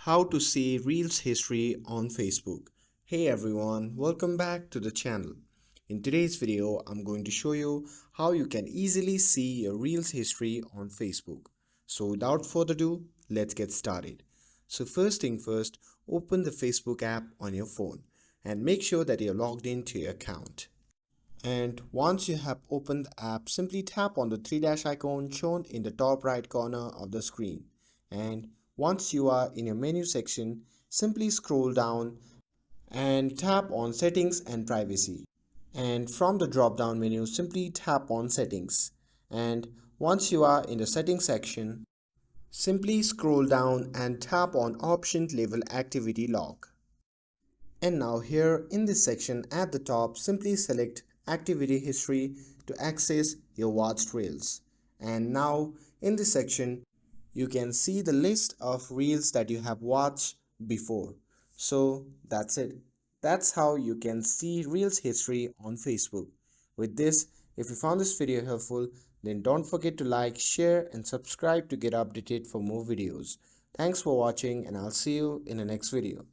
How to see Reels history on Facebook. Hey everyone, welcome back to the channel. In today's video, I'm going to show you how you can easily see your Reels history on Facebook. So without further ado, let's get started. So first thing first, open the Facebook app on your phone and make sure that you're logged into your account. And once you have opened the app, simply tap on the three dash icon shown in the top right corner of the screen. And once you are in your menu section, simply scroll down and tap on Settings and Privacy. And from the drop down menu, simply tap on Settings. And once you are in the Settings section, simply scroll down and tap on Option Label Activity Log. And now here in this section at the top, simply select Activity History to access your watched reels. And now in this section, you can see the list of reels that you have watched before. So that's it. That's how you can see reels history on Facebook. With this, if you found this video helpful, then don't forget to like, share and subscribe to get updated for more videos. Thanks for watching and I'll see you in the next video.